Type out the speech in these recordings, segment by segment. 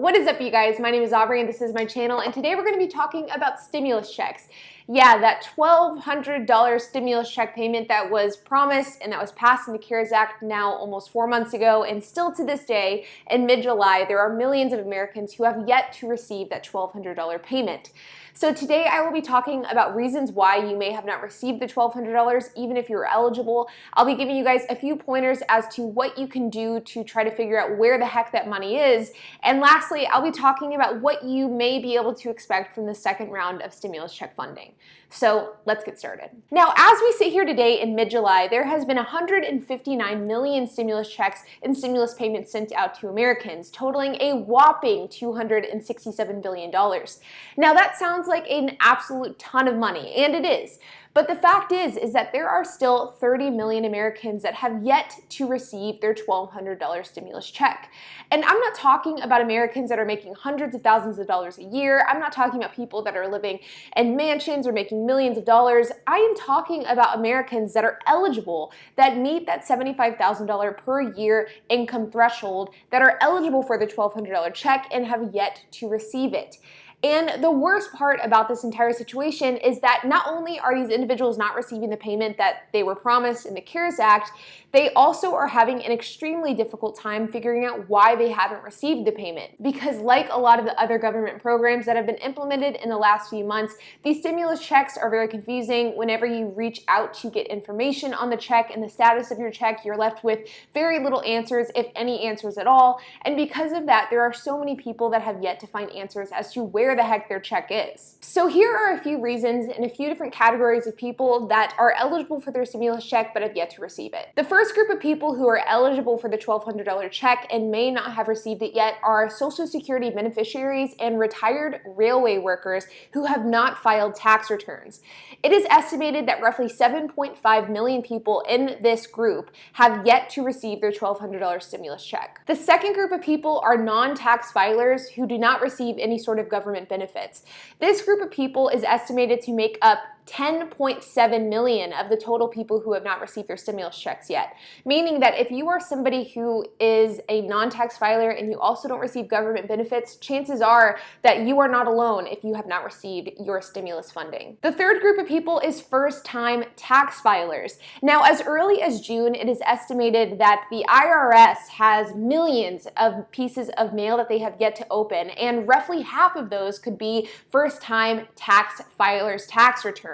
What is up, you guys? My name is Aubrey and this is my channel, and today we're going to be talking about stimulus checks. Yeah, that $1,200 stimulus check payment that was promised and that was passed in the CARES Act now almost 4 months ago, and still to this day in mid-July there are millions of Americans who have yet to receive that $1,200 payment. So today I will be talking about reasons why you may have not received the $1,200 even if you're eligible. I'll be giving you guys a few pointers as to what you can do to try to figure out where the heck that money is. And lastly, I'll be talking about what you may be able to expect from the second round of stimulus check funding. So let's get started. Now, as we sit here today in mid-July, there has been 159 million stimulus checks and stimulus payments sent out to Americans, totaling a whopping $267 billion. Now, that sounds like an absolute ton of money, and it is. But the fact is that there are still 30 million Americans that have yet to receive their $1,200 stimulus check. And I'm not talking about Americans that are making hundreds of thousands of dollars a year. I'm not talking about people that are living in mansions or making millions of dollars. I am talking about Americans that are eligible, that meet that $75,000 per year income threshold, that are eligible for the $1,200 check and have yet to receive it. And the worst part about this entire situation is that not only are these individuals not receiving the payment that they were promised in the CARES Act, they also are having an extremely difficult time figuring out why they haven't received the payment. Because like a lot of the other government programs that have been implemented in the last few months, these stimulus checks are very confusing. Whenever you reach out to get information on the check and the status of your check, you're left with very little answers, if any answers at all. And because of that, there are so many people that have yet to find answers as to where the heck their check is. So here are a few reasons and a few different categories of people that are eligible for their stimulus check but have yet to receive it. The first group of people who are eligible for the $1,200 check and may not have received it yet are Social Security beneficiaries and retired railway workers who have not filed tax returns. It is estimated that roughly 7.5 million people in this group have yet to receive their $1,200 stimulus check. The second group of people are non-tax filers who do not receive any sort of government benefits. This group of people is estimated to make up 10.7 million of the total people who have not received their stimulus checks yet. Meaning that if you are somebody who is a non-tax filer and you also don't receive government benefits, chances are that you are not alone if you have not received your stimulus funding. The third group of people is first-time tax filers. Now, as early as June, it is estimated that the IRS has millions of pieces of mail that they have yet to open, and roughly half of those could be first-time tax filers' tax returns.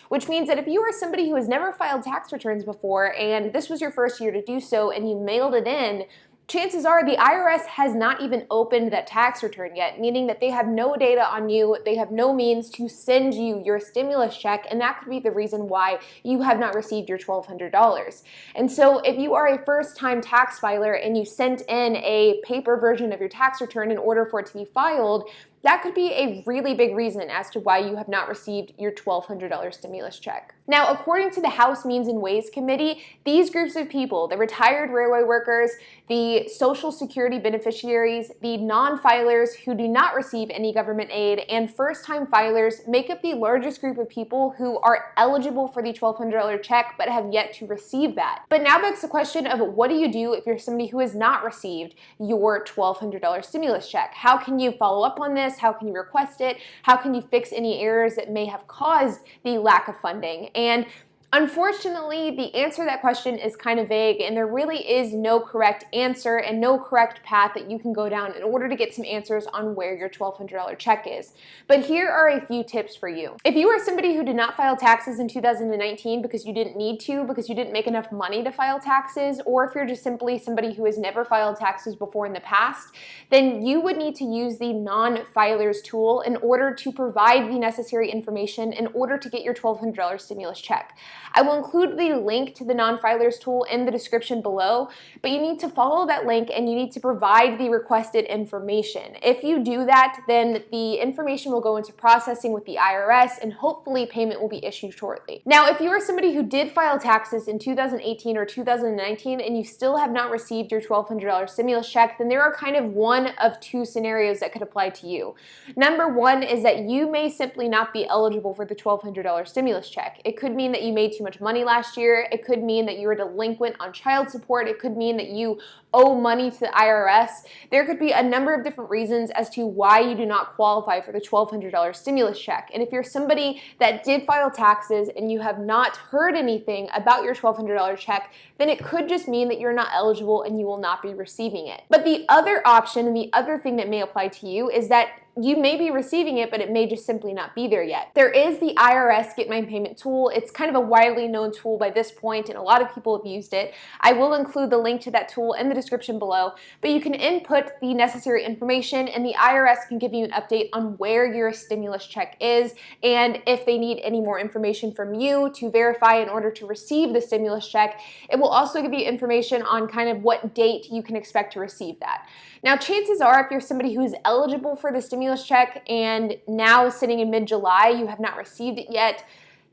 Which means that if you are somebody who has never filed tax returns before and this was your first year to do so and you mailed it in, chances are the IRS has not even opened that tax return yet, meaning that they have no data on you, they have no means to send you your stimulus check, and that could be the reason why you have not received your $1,200. And so if you are a first-time tax filer and you sent in a paper version of your tax return in order for it to be filed, that could be a really big reason as to why you have not received your $1,200 stimulus check. Now, according to the House Means and Ways Committee, these groups of people, the retired railway workers, the Social Security beneficiaries, the non-filers who do not receive any government aid, and first-time filers make up the largest group of people who are eligible for the $1,200 check but have yet to receive that. But now begs the question of what do you do if you're somebody who has not received your $1,200 stimulus check? How can you follow up on this? How can you request it? How can you fix any errors that may have caused the lack of funding? And unfortunately, the answer to that question is kind of vague, and there really is no correct answer and no correct path that you can go down in order to get some answers on where your $1,200 check is. But here are a few tips for you. If you are somebody who did not file taxes in 2019 because you didn't need to, because you didn't make enough money to file taxes, or if you're just simply somebody who has never filed taxes before in the past, then you would need to use the non-filers tool in order to provide the necessary information in order to get your $1,200 stimulus check. I will include the link to the non-filers tool in the description below, but you need to follow that link and you need to provide the requested information. If you do that, then the information will go into processing with the IRS and hopefully payment will be issued shortly. Now, if you are somebody who did file taxes in 2018 or 2019 and you still have not received your $1,200 stimulus check, then there are kind of one of two scenarios that could apply to you. Number one is that you may simply not be eligible for the $1,200 stimulus check. It could mean that you made made too much money last year. It could mean that you were delinquent on child support. It could mean that you owe money to the IRS. There could be a number of different reasons as to why you do not qualify for the $1,200 stimulus check. And if you're somebody that did file taxes and you have not heard anything about your $1,200 check, then it could just mean that you're not eligible and you will not be receiving it. But the other option and the other thing that may apply to you is that you may be receiving it, but it may just simply not be there yet. There is the IRS Get My Payment tool. It's kind of a widely known tool by this point, and a lot of people have used it. I will include the link to that tool in the description below, but you can input the necessary information and the IRS can give you an update on where your stimulus check is and if they need any more information from you to verify in order to receive the stimulus check. It will also give you information on kind of what date you can expect to receive that. Now, chances are if you're somebody who's eligible for the stimulus check and now sitting in mid-July, you have not received it yet,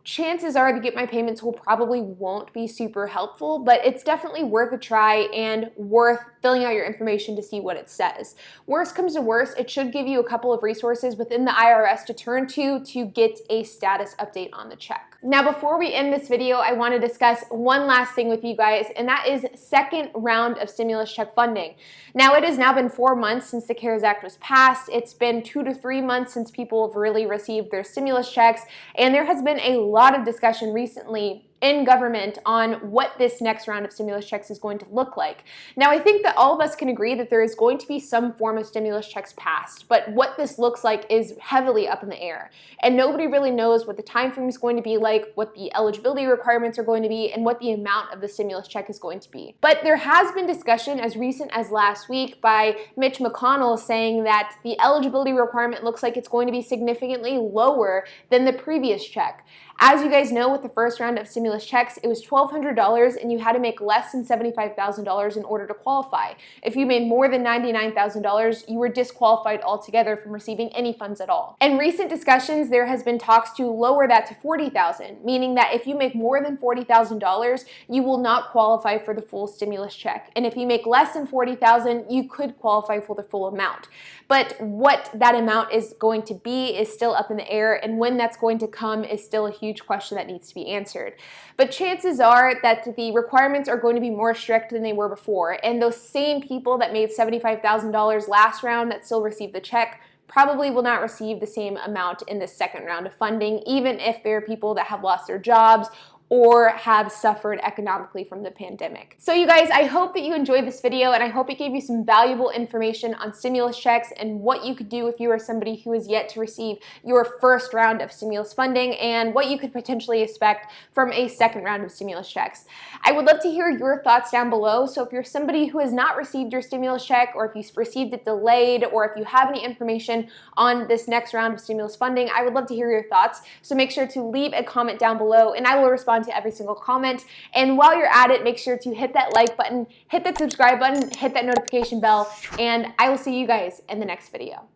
chances are the Get My Payment tool probably won't be super helpful, but it's definitely worth a try and worth filling out your information to see what it says. Worst comes to worst, it should give you a couple of resources within the IRS to turn to get a status update on the check. Now, before we end this video, I want to discuss one last thing with you guys, and that is second round of stimulus check funding. Now, it has now been 4 months since the CARES Act was passed. It's been 2 to 3 months since people have really received their stimulus checks, and there has been a lot of discussion recently in government on what this next round of stimulus checks is going to look like. Now, I think that all of us can agree that there is going to be some form of stimulus checks passed, but what this looks like is heavily up in the air. And nobody really knows what the time frame is going to be like, what the eligibility requirements are going to be, and what the amount of the stimulus check is going to be. But there has been discussion as recent as last week by Mitch McConnell saying that the eligibility requirement looks like it's going to be significantly lower than the previous check. As you guys know, with the first round of stimulus checks, it was $1,200 and you had to make less than $75,000 in order to qualify. If you made more than $99,000, you were disqualified altogether from receiving any funds at all. In recent discussions, there has been talks to lower that to $40,000, meaning that if you make more than $40,000, you will not qualify for the full stimulus check. And if you make less than $40,000, you could qualify for the full amount. But what that amount is going to be is still up in the air, and when that's going to come is still a huge question that needs to be answered. But chances are that the requirements are going to be more strict than they were before, and those same people that made $75,000 last round that still received the check probably will not receive the same amount in the second round of funding, even if there are people that have lost their jobs or have suffered economically from the pandemic. So you guys, I hope that you enjoyed this video and I hope it gave you some valuable information on stimulus checks and what you could do if you are somebody who is yet to receive your first round of stimulus funding and what you could potentially expect from a second round of stimulus checks. I would love to hear your thoughts down below. So if you're somebody who has not received your stimulus check, or if you've received it delayed, or if you have any information on this next round of stimulus funding, I would love to hear your thoughts. So make sure to leave a comment down below and I will respond to every single comment. And while you're at it, make sure to hit that like button, hit that subscribe button, hit that notification bell, and I will see you guys in the next video.